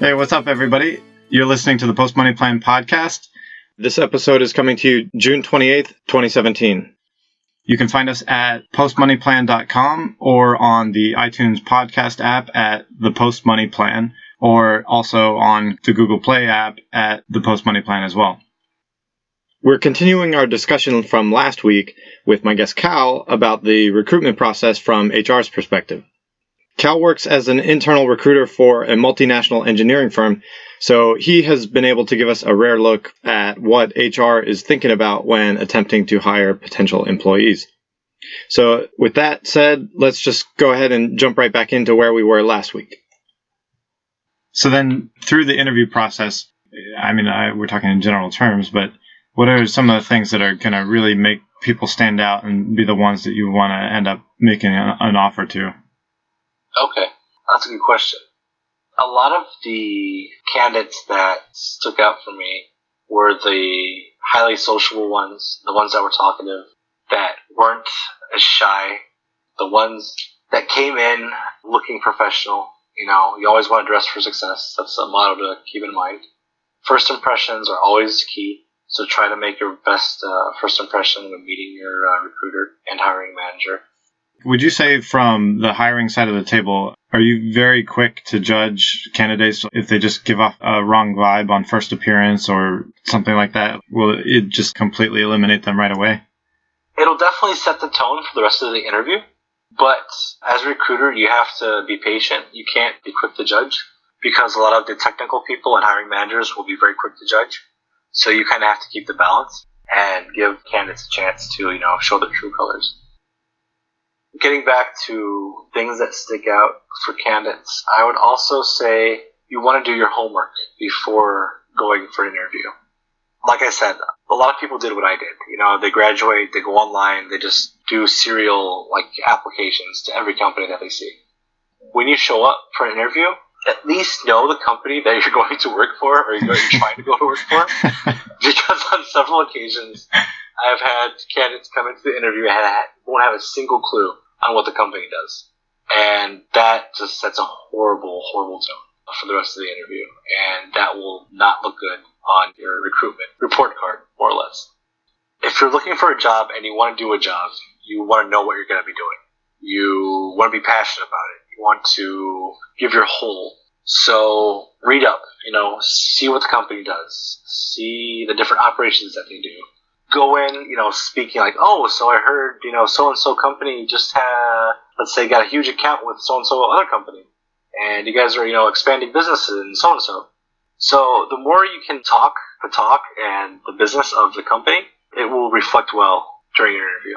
Hey, what's up, everybody? You're listening to the Post Money Plan podcast. This episode is coming to you June 28th, 2017. You can find us at postmoneyplan.com or on the iTunes podcast app at the Post Money Plan, or also on the Google Play app at the Post Money Plan as well. We're continuing our discussion from last week with my guest Khal about the recruitment process from HR's perspective. Khal works as an internal recruiter for a multinational engineering firm, so he has been able to give us a rare look at what HR is thinking about when attempting to hire potential employees. So with that said, let's just go ahead and jump right back into where we were last week. So then through the interview process, we're talking in general terms, but what are some of the things that are going to really make people stand out and be the ones that you want to end up making an offer to? Okay, that's a good question. A lot of the candidates that stuck out for me were the highly sociable ones, the ones that were talkative, that weren't as shy, the ones that came in looking professional. You know, you always want to dress for success. That's a motto to keep in mind. First impressions are always key, so try to make your best first impression when meeting your recruiter and hiring manager. Would you say from the hiring side of the table, are you very quick to judge candidates if they just give off a wrong vibe on first appearance or something like that? Will it just completely eliminate them right away? It'll definitely set the tone for the rest of the interview, but as a recruiter, you have to be patient. You can't be quick to judge because a lot of the technical people and hiring managers will be very quick to judge. So you kind of have to keep the balance and give candidates a chance to, show their true colors. Getting back to things that stick out for candidates, I would also say you want to do your homework before going for an interview. Like I said, a lot of people did what I did. They graduate, they go online, they just do serial applications to every company that they see. When you show up for an interview, at least know the company that you're going to work for or you're trying to go to work for. Because on several occasions, I've had candidates come into the interview and won't have a single clue on what the company does. And that just sets a horrible, horrible tone for the rest of the interview. And that will not look good on your recruitment report card, more or less. If you're looking for a job and you want to do a job, you want to know what you're going to be doing. You want to be passionate about it. You want to give your whole. So read up, see what the company does. See the different operations that they do. Go in, speaking like, oh, so I heard, so-and-so company just got a huge account with so-and-so other company. And you guys are, expanding businesses and so-and-so. So the more you can talk the talk and the business of the company, it will reflect well during your interview.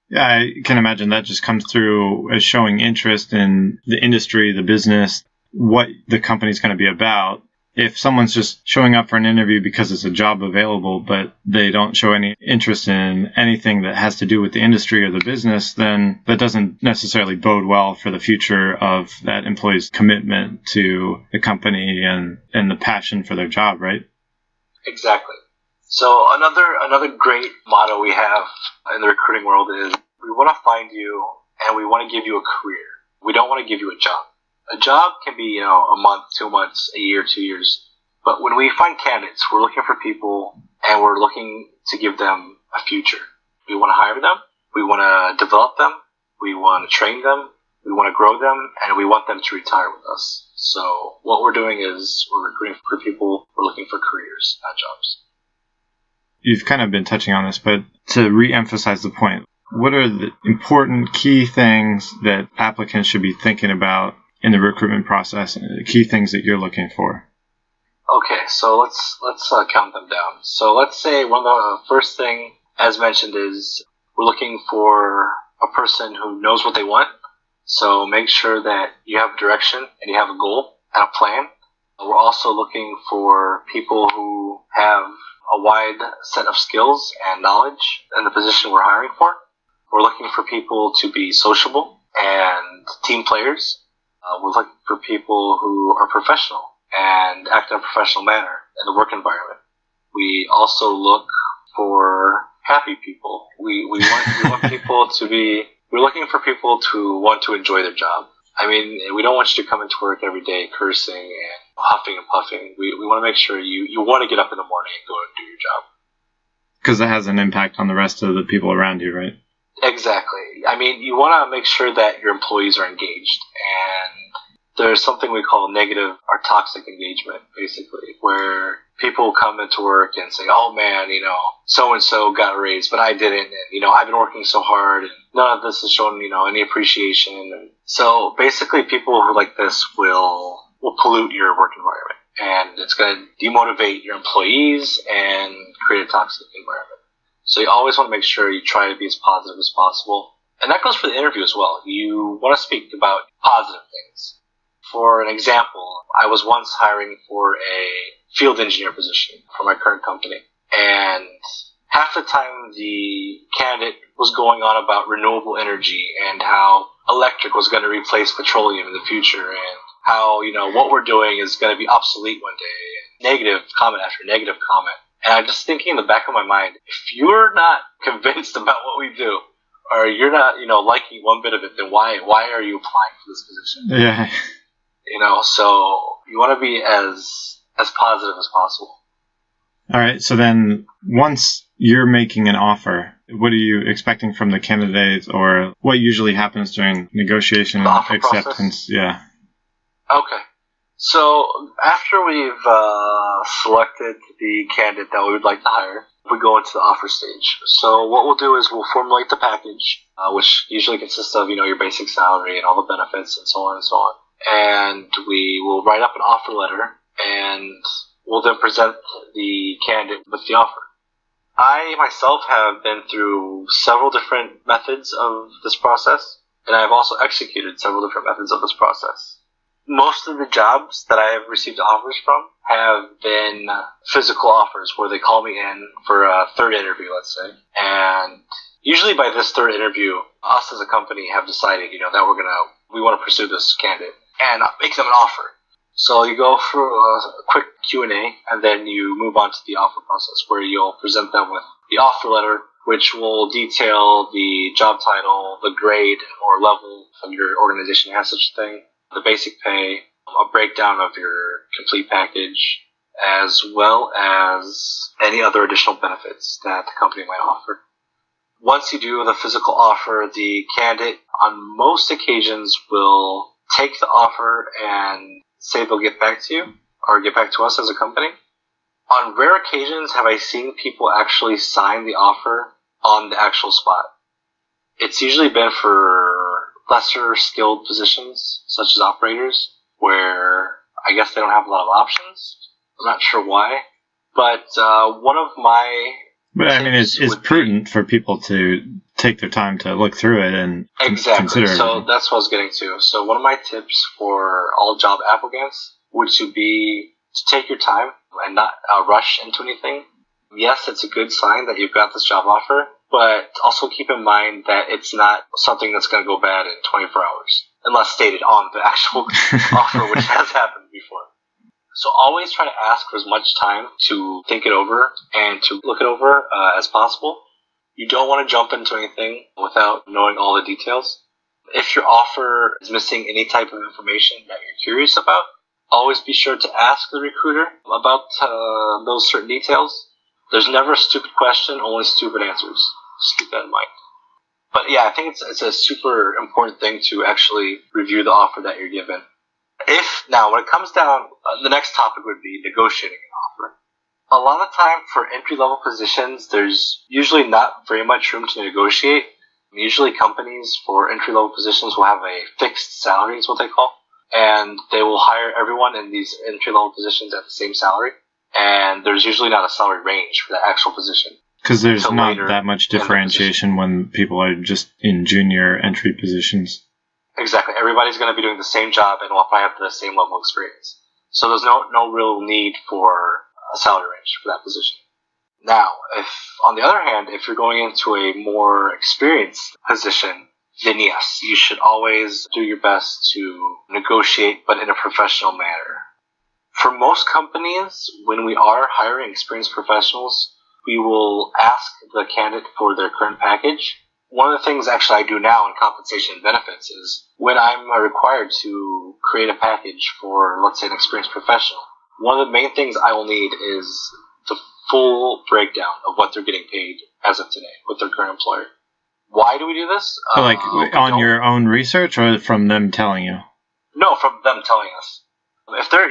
Yeah, I can imagine that just comes through as showing interest in the industry, the business, what the company's going to be about. If someone's just showing up for an interview because it's a job available, but they don't show any interest in anything that has to do with the industry or the business, then that doesn't necessarily bode well for the future of that employee's commitment to the company and the passion for their job, right? Exactly. So another great motto we have in the recruiting world is we want to find you and we want to give you a career. We don't want to give you a job. A job can be, a month, 2 months, a year, 2 years. But when we find candidates, we're looking for people and we're looking to give them a future. We want to hire them. We want to develop them. We want to train them. We want to grow them. And we want them to retire with us. So what we're doing is we're recruiting for people. We're looking for careers, not jobs. You've kind of been touching on this, but to re-emphasize the point, what are the important key things that applicants should be thinking about in the recruitment process, and the key things that you're looking for? Okay, so let's count them down. So let's say one of the first thing, as mentioned, is we're looking for a person who knows what they want. So make sure that you have direction and you have a goal and a plan. We're also looking for people who have a wide set of skills and knowledge in the position we're hiring for. We're looking for people to be sociable and team players. We're looking for people who are professional and act in a professional manner in the work environment. We also look for happy people. We want people to be. We're looking for people to want to enjoy their job. I mean, we don't want you to come into work every day cursing and huffing and puffing. We want to make sure you want to get up in the morning and go and do your job. Because it has an impact on the rest of the people around you, right? Exactly. I mean, you want to make sure that your employees are engaged, and there's something we call negative or toxic engagement, basically, where people come into work and say, oh man, so-and-so got a raise, but I didn't, and, I've been working so hard, and none of this has shown, any appreciation. And so basically people who like this will pollute your work environment, and it's going to demotivate your employees and create a toxic environment. So you always want to make sure you try to be as positive as possible. And that goes for the interview as well. You want to speak about positive things. For an example, I was once hiring for a field engineer position for my current company. And half the time the candidate was going on about renewable energy and how electric was going to replace petroleum in the future, and how, what we're doing is going to be obsolete one day. Negative comment after negative comment. And I'm just thinking in the back of my mind, if you're not convinced about what we do, or you're not, liking one bit of it, then why are you applying for this position? Yeah. So you want to be as positive as possible. All right. So then once you're making an offer, what are you expecting from the candidate, or what usually happens during negotiation and acceptance? Process? Yeah. Okay. So after we've selected the candidate that we would like to hire, we go into the offer stage. So what we'll do is we'll formulate the package, which usually consists of, your basic salary and all the benefits and so on and so on. And we will write up an offer letter, and we'll then present the candidate with the offer. I myself have been through several different methods of this process, and I've also executed several different methods of this process. Most of the jobs that I have received offers from have been physical offers where they call me in for a third interview, let's say. And usually by this third interview, us as a company have decided, that we want to pursue this candidate and make them an offer. So you go through a quick Q&A, and then you move on to the offer process, where you'll present them with the offer letter, which will detail the job title, the grade or level of your organization has such a thing, the basic pay, a breakdown of your complete package, as well as any other additional benefits that the company might offer. Once you do the physical offer, the candidate on most occasions will take the offer and say they'll get back to you or get back to us as a company. On rare occasions have I seen people actually sign the offer on the actual spot. It's usually been for lesser skilled positions, such as operators, where I guess they don't have a lot of options. I'm not sure why. But one of my... But I mean, it's prudent for people to take their time to look through it and consider it. So that's what I was getting to. So one of my tips for all job applicants would to be to take your time and not rush into anything. Yes, it's a good sign that you've got this job offer, but also keep in mind that it's not something that's going to go bad in 24 hours, unless stated on the actual offer, which has happened before. So always try to ask for as much time to think it over and to look it over as possible. You don't want to jump into anything without knowing all the details. If your offer is missing any type of information that you're curious about, always be sure to ask the recruiter about those certain details. There's never a stupid question, only stupid answers. Just keep that in mind. But yeah, I think it's a super important thing to actually review the offer that you're given. Now, when it comes down, the next topic would be negotiating an offer. A lot of time for entry-level positions, there's usually not very much room to negotiate. Usually companies for entry-level positions will have a fixed salary, is what they call, and they will hire everyone in these entry-level positions at the same salary, and there's usually not a salary range for the actual position. Because there's not that much differentiation when people are just in junior entry positions. Exactly. Everybody's going to be doing the same job and will probably have the same level of experience. So there's no real need for a salary range for that position. Now, on the other hand, if you're going into a more experienced position, then yes, you should always do your best to negotiate, but in a professional manner. For most companies, when we are hiring experienced professionals, we will ask the candidate for their current package, one of the things actually I do now in compensation and benefits is when I'm required to create a package for, let's say, an experienced professional, one of the main things I will need is the full breakdown of what they're getting paid as of today with their current employer. Why do we do this? So like on your own research or from them telling you? No, from them telling us. If they're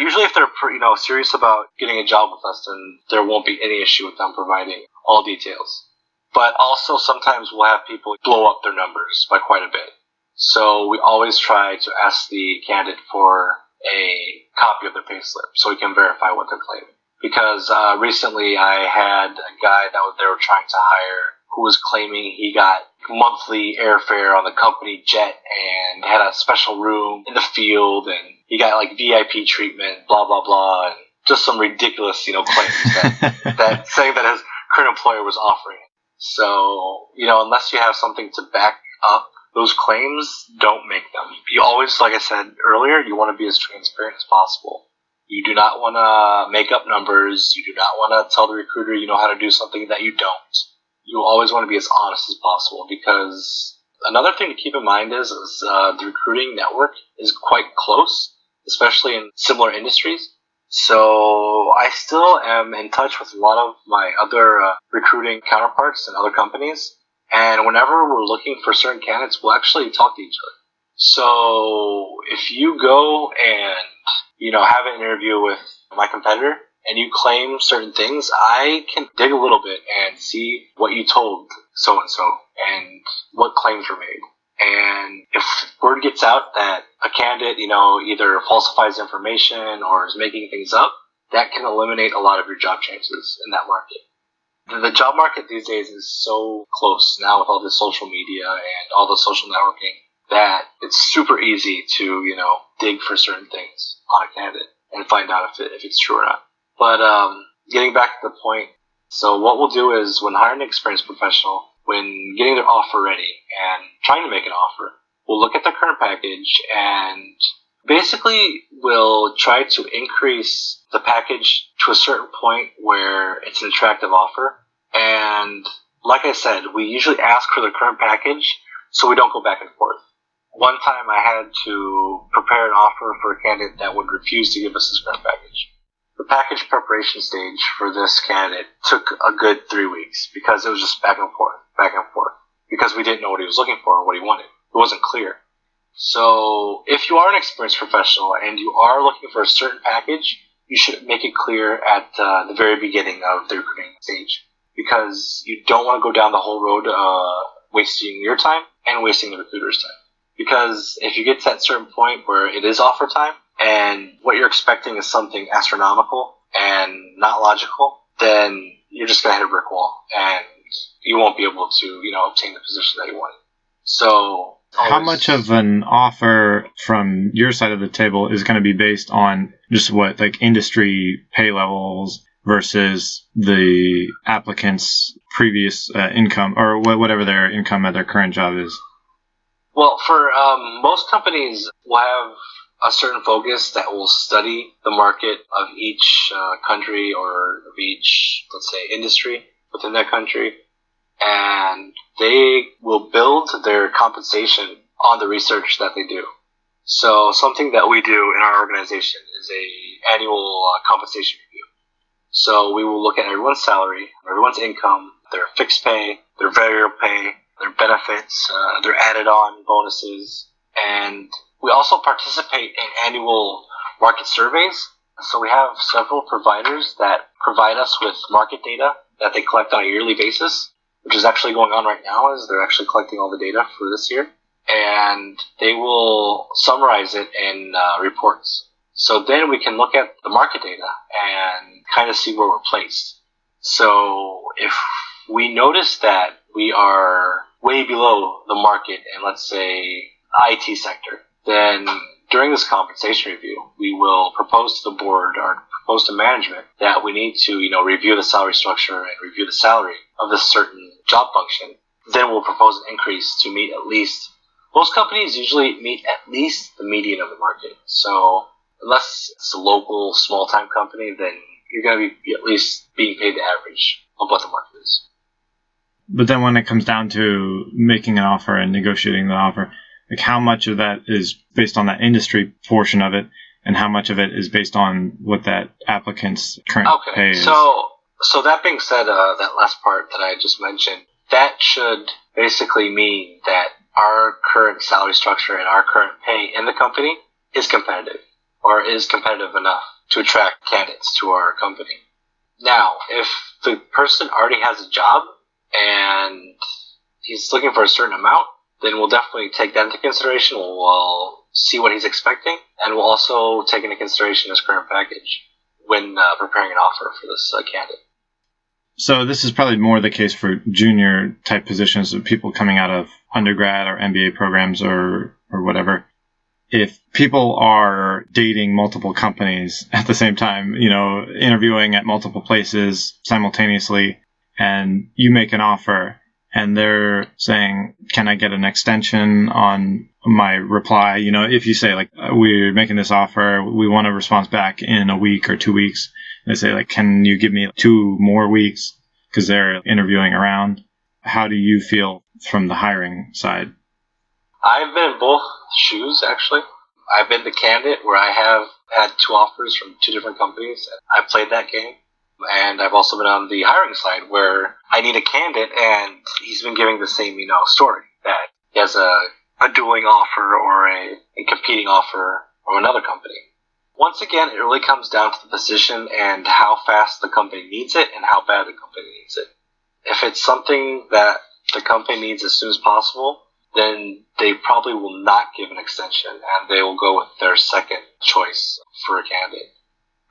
serious about getting a job with us, then there won't be any issue with them providing all details. But also sometimes we'll have people blow up their numbers by quite a bit. So we always try to ask the candidate for a copy of their payslip so we can verify what they're claiming. Because recently I had a guy that they were trying to hire who was claiming he got monthly airfare on the company jet and had a special room in the field and he got like VIP treatment, blah, blah, blah, and just some ridiculous, claims that saying that his current employer was offering. So, unless you have something to back up those claims, don't make them. You always, like I said earlier, you want to be as transparent as possible. You do not want to make up numbers. You do not want to tell the recruiter you know how to do something that you don't. You always want to be as honest as possible because another thing to keep in mind is the recruiting network is quite close, especially in similar industries. So I still am in touch with a lot of my other recruiting counterparts in other companies. And whenever we're looking for certain candidates, we'll actually talk to each other. So if you go and, have an interview with my competitor and you claim certain things, I can dig a little bit and see what you told so-and-so and what claims were made. And if word gets out that a candidate, either falsifies information or is making things up, that can eliminate a lot of your job chances in that market. The job market these days is so close now with all the social media and all the social networking that it's super easy to, dig for certain things on a candidate and find out if it's true or not. But getting back to the point, so what we'll do is when hiring an experienced professional, when getting their offer ready and trying to make an offer, we'll look at their current package and basically we'll try to increase the package to a certain point where it's an attractive offer. And like I said, we usually ask for the current package so we don't go back and forth. One time I had to prepare an offer for a candidate that would refuse to give us his current package. The package preparation stage for this candidate took a good 3 weeks because it was just back and forth, because we didn't know what he was looking for or what he wanted. It wasn't clear. So if you are an experienced professional and you are looking for a certain package, you should make it clear at the very beginning of the recruiting stage because you don't want to go down the whole road wasting your time and wasting the recruiter's time. Because if you get to that certain point where it is offer time and what you're expecting is something astronomical and not logical, then you're just going to hit a brick wall and you won't be able to, obtain the position that you wanted. So how much of an offer from your side of the table is going to be based on just what, like industry pay levels versus the applicant's previous income or whatever their income at their current job is? Well, for most companies will have a certain focus that will study the market of each country or of each, let's say, industry within that country. And they will build their compensation on the research that they do. So something that we do in our organization is a annual compensation review. So we will look at everyone's salary, everyone's income, their fixed pay, their variable pay, their benefits, their added on bonuses, and we also participate in annual market surveys. So we have several providers that provide us with market data that they collect on a yearly basis, which is actually going on right now as they're actually collecting all the data for this year. And they will summarize it in reports. So then we can look at the market data and kind of see where we're placed. So if we notice that we are way below the market in, let's say, IT sector, then during this compensation review, we will propose to the board or propose to management that we need to, review the salary structure and review the salary of this certain job function. Then we'll propose an increase to meet at least, most companies usually meet at least the median of the market. So unless it's a local small-time company, then you're going to be at least being paid the average of what the market is. But then when it comes down to making an offer and negotiating the offer, like how much of that is based on that industry portion of it, and how much of it is based on what that applicant's current pay is? So that being said, that last part that I just mentioned, that should basically mean that our current salary structure and our current pay in the company is competitive, or is competitive enough to attract candidates to our company. Now, if the person already has a job and he's looking for a certain amount, then we'll definitely take that into consideration. We'll see what he's expecting, and we'll also take into consideration his current package when preparing an offer for this candidate. So this is probably more the case for junior type positions of people coming out of undergrad or MBA programs or whatever. If people are dating multiple companies at the same time, interviewing at multiple places simultaneously, and you make an offer and they're saying, can I get an extension on my reply? If you say, like, we're making this offer, we want a response back in a week or 2 weeks. They say, like, can you give me 2 more weeks? Because they're interviewing around. How do you feel from the hiring side? I've been in both shoes, actually. I've been the candidate where I have had 2 offers from 2 different companies. I played that game. And I've also been on the hiring side where I need a candidate and he's been giving the same, story that he has a dueling offer or a competing offer from another company. Once again, it really comes down to the position and how fast the company needs it and how bad the company needs it. If it's something that the company needs as soon as possible, then they probably will not give an extension and they will go with their second choice for a candidate.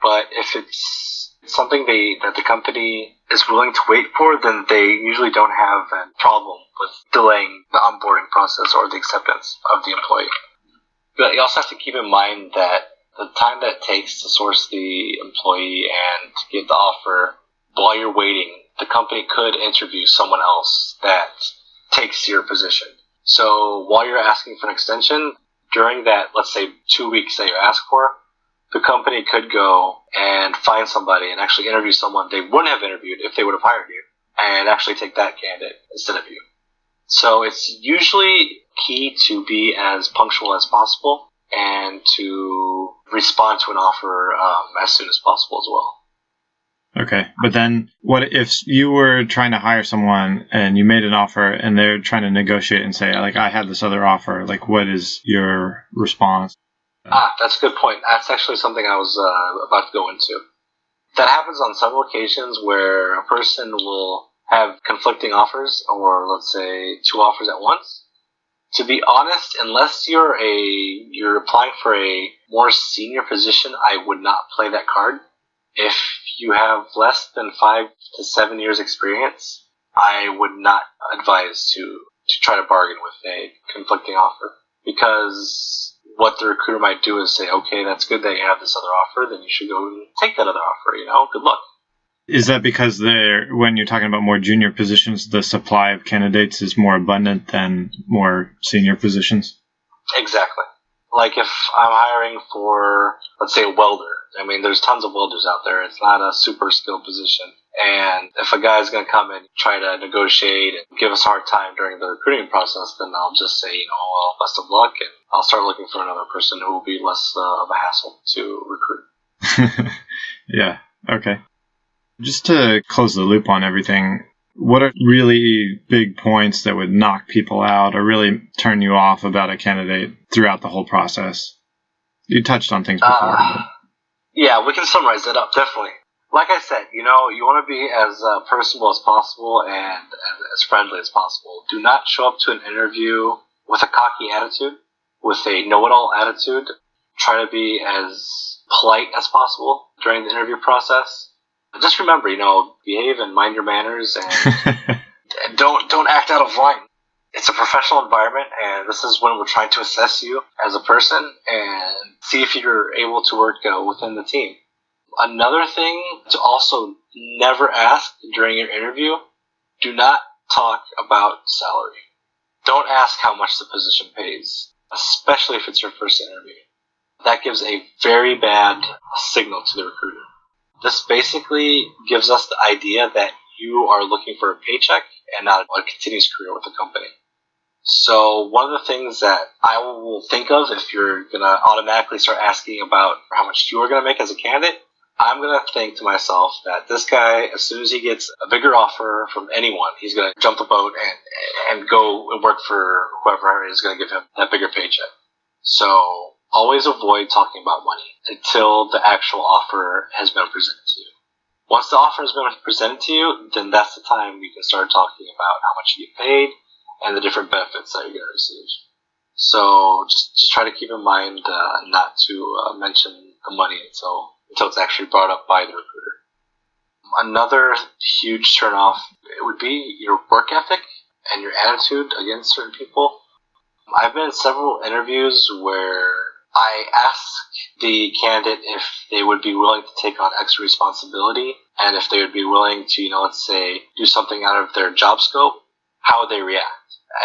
But if it's something that the company is willing to wait for, then they usually don't have a problem with delaying the onboarding process or the acceptance of the employee. But you also have to keep in mind that the time that it takes to source the employee and get the offer, while you're waiting, the company could interview someone else that takes your position. So while you're asking for an extension, during that, let's say, 2 weeks that you ask for, the company could go and find somebody and actually interview someone they wouldn't have interviewed if they would have hired you, and actually take that candidate instead of you. So it's usually key to be as punctual as possible and to respond to an offer as soon as possible as well. Okay, but then what if you were trying to hire someone and you made an offer and they're trying to negotiate and say, like, I had this other offer, like, what is your response? That's a good point. That's actually something I was about to go into. That happens on several occasions where a person will have conflicting offers, or let's say 2 offers at once. To be honest, unless you're applying for a more senior position, I would not play that card. If you have less than 5 to 7 years experience, I would not advise to try to bargain with a conflicting offer, because what the recruiter might do is say, okay, that's good that you have this other offer, then you should go and take that other offer, good luck. Is that because when you're talking about more junior positions, the supply of candidates is more abundant than more senior positions? Exactly. Like if I'm hiring for, let's say, a welder, there's tons of welders out there. It's not a super skilled position. And if a guy's going to come and try to negotiate and give us a hard time during the recruiting process, then I'll just say, well, best of luck, and I'll start looking for another person who will be less of a hassle to recruit. Yeah, okay. Just to close the loop on everything, what are really big points that would knock people out or really turn you off about a candidate throughout the whole process? You touched on things before. Yeah, we can summarize that up, definitely. Like I said, you want to be as personable as possible and as friendly as possible. Do not show up to an interview with a cocky attitude, with a know-it-all attitude. Try to be as polite as possible during the interview process. Just remember, behave and mind your manners, and don't act out of line. It's a professional environment, and this is when we're trying to assess you as a person and see if you're able to work within the team. Another thing to also never ask during your interview, do not talk about salary. Don't ask how much the position pays, especially if it's your first interview. That gives a very bad signal to the recruiter. This basically gives us the idea that you are looking for a paycheck and not a continuous career with the company. So one of the things that I will think of if you're going to automatically start asking about how much you are going to make as a candidate, I'm going to think to myself that this guy, as soon as he gets a bigger offer from anyone, he's going to jump the boat and go and work for whoever is going to give him that bigger paycheck. So always avoid talking about money until the actual offer has been presented to you. Once the offer has been presented to you, then that's the time you can start talking about how much you get paid and the different benefits that you're going to receive. So just try to keep in mind not to mention the money until it's actually brought up by the recruiter. Another huge turnoff would be your work ethic and your attitude against certain people. I've been in several interviews where I ask the candidate if they would be willing to take on extra responsibility and if they would be willing to, let's say, do something out of their job scope, how would they react?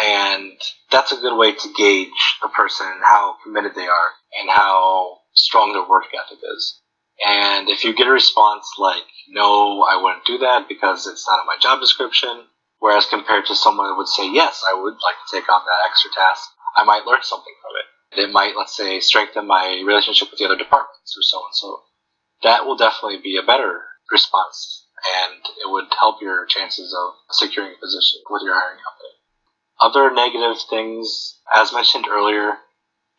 And that's a good way to gauge the person and how committed they are and how strong their work ethic is. And if you get a response like, no, I wouldn't do that because it's not in my job description, whereas compared to someone who would say, yes, I would like to take on that extra task, I might learn something from it. It might, let's say, strengthen my relationship with the other departments or so and so. That will definitely be a better response, and it would help your chances of securing a position with your hiring company. Other negative things, as mentioned earlier,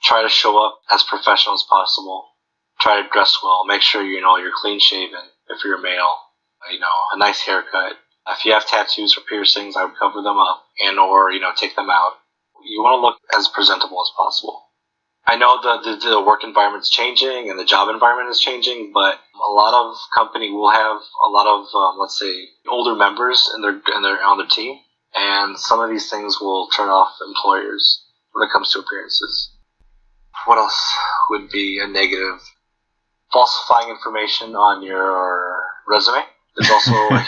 try to show up as professional as possible. Try to dress well. Make sure you're clean shaven if you're a male. A nice haircut. If you have tattoos or piercings, I would cover them up and or take them out. You want to look as presentable as possible. I know the work environment is changing and the job environment is changing, but a lot of company will have a lot of let's say older members on their team, and some of these things will turn off employers when it comes to appearances. What else would be a negative? Falsifying information on your resume is also a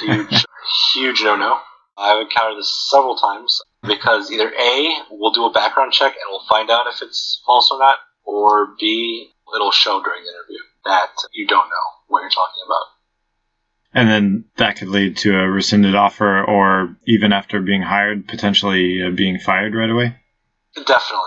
huge no-no. I've encountered this several times because either A, we'll do a background check and we'll find out if it's false or not, or B, it'll show during the interview that you don't know what you're talking about. And then that could lead to a rescinded offer or even after being hired, potentially being fired right away? Definitely.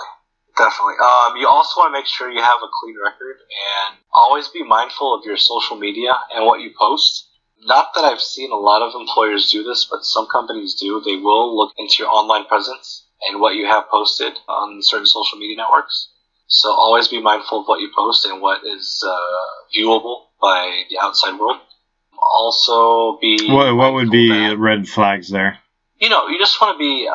You also want to make sure you have a clean record and always be mindful of your social media and what you post. Not that I've seen a lot of employers do this, but some companies do. They will look into your online presence and what you have posted on certain social media networks. So always be mindful of what you post and what is viewable by the outside world. Also be... What would be red flags there? You just want to be...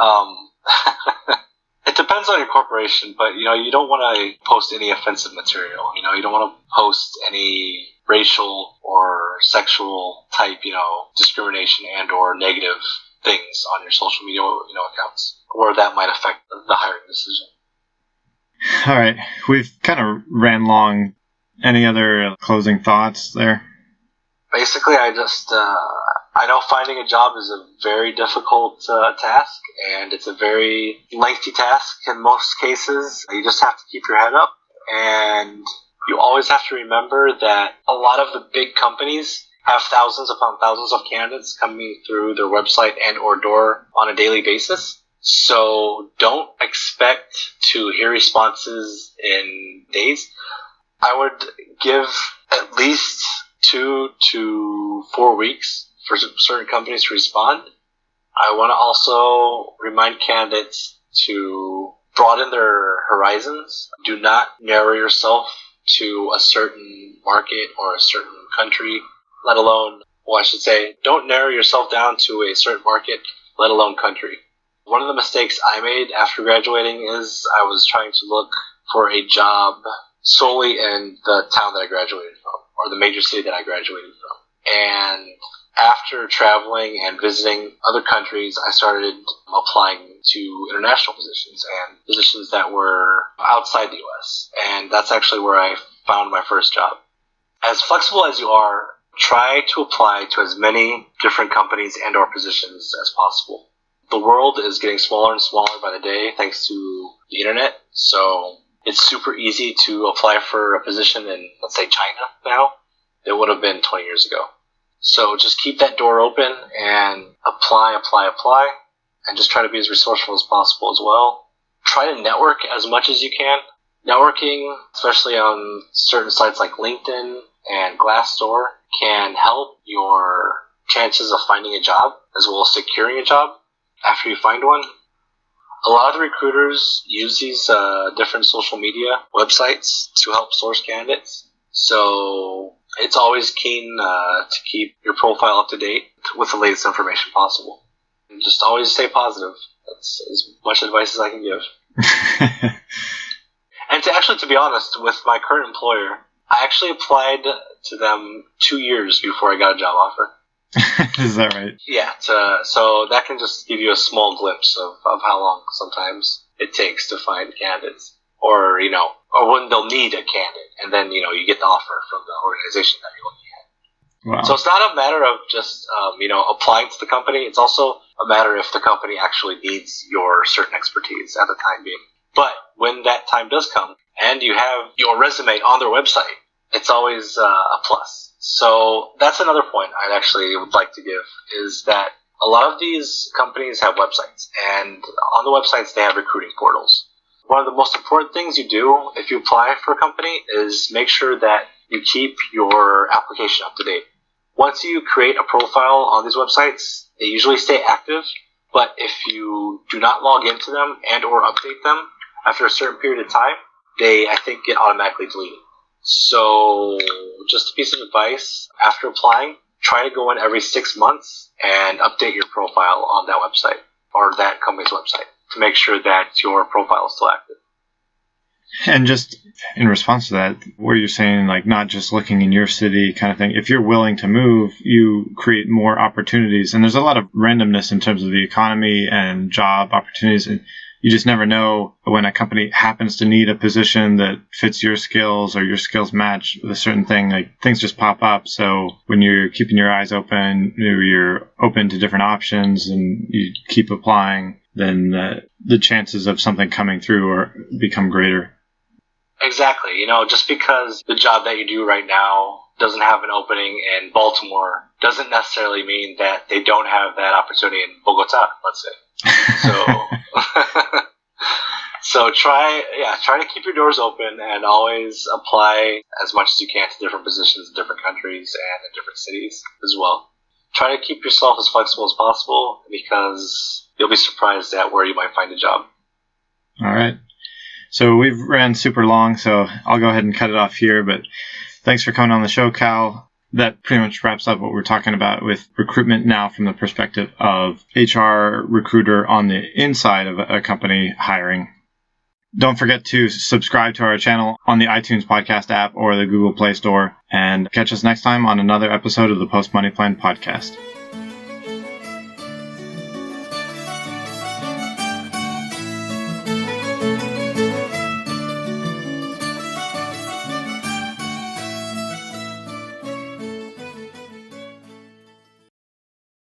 It depends on your corporation, but you don't want to post any offensive material. You don't want to post any racial or sexual type, discrimination and or negative things on your social media, accounts, or that might affect the hiring decision. All right, we've kind of ran long. Any other closing thoughts there? Basically, I know finding a job is a very difficult task, and it's a very lengthy task in most cases. You just have to keep your head up, and you always have to remember that a lot of the big companies have thousands upon thousands of candidates coming through their website and or door on a daily basis. So don't expect to hear responses in days. I would give at least 2 to 4 weeks for certain companies to respond. I want to also remind candidates to broaden their horizons. Do not narrow yourself to a certain market or a certain country, let alone, don't narrow yourself down to a certain market, let alone country. One of the mistakes I made after graduating is I was trying to look for a job solely in the town that I graduated from, or the major city that I graduated from. And after traveling and visiting other countries, I started applying to international positions and positions that were outside the U.S. And that's actually where I found my first job. As flexible as you are, try to apply to as many different companies and or positions as possible. The world is getting smaller and smaller by the day thanks to the internet. So it's super easy to apply for a position in, let's say, China now. It would have been 20 years ago. So just keep that door open and apply. and just try to be as resourceful as possible as well. Try to network as much as you can. Networking, especially on certain sites like LinkedIn and Glassdoor, can help your chances of finding a job as well as securing a job after you find one. A lot of the recruiters use these different social media websites to help source candidates. So it's always keen to keep your profile up to date with the latest information possible. And just always stay positive. That's as much advice as I can give. And to be honest, with my current employer, I actually applied to them 2 years before I got a job offer. Is that right? Yeah, so that can just give you a small glimpse of how long sometimes it takes to find candidates, or when they'll need a candidate, and then you get the offer from the organization that you're looking at. Wow. So it's not a matter of just applying to the company. It's also a matter if the company actually needs your certain expertise at the time being. But when that time does come, and you have your resume on their website, it's always a plus. So that's another point I actually would like to give, is that a lot of these companies have websites, and on the websites they have recruiting portals. One of the most important things you do if you apply for a company is make sure that you keep your application up to date. Once you create a profile on these websites, they usually stay active, but if you do not log into them and or update them after a certain period of time, they, I think, get automatically deleted. So just a piece of advice, after applying, try to go in every 6 months and update your profile on that website or that company's website to make sure that your profile is still active. And just in response to that, where you're saying, like, not just looking in your city kind of thing, if you're willing to move, you create more opportunities. And there's a lot of randomness in terms of the economy and job opportunities. And you just never know when a company happens to need a position that fits your skills or your skills match with a certain thing, like things just pop up. So when you're keeping your eyes open, you're open to different options and you keep applying, then the chances of something coming through become greater. Exactly. Just because the job that you do right now doesn't have an opening in Baltimore doesn't necessarily mean that they don't have that opportunity in Bogota, let's say. So try to keep your doors open and always apply as much as you can to different positions in different countries and in different cities as well. Try to keep yourself as flexible as possible, because you'll be surprised at where you might find a job. All right. So we've ran super long, so I'll go ahead and cut it off here. But thanks for coming on the show, Khal. That pretty much wraps up what we're talking about with recruitment now from the perspective of HR recruiter on the inside of a company hiring. Don't forget to subscribe to our channel on the iTunes podcast app or the Google Play Store, and catch us next time on another episode of the Post Money Plan podcast.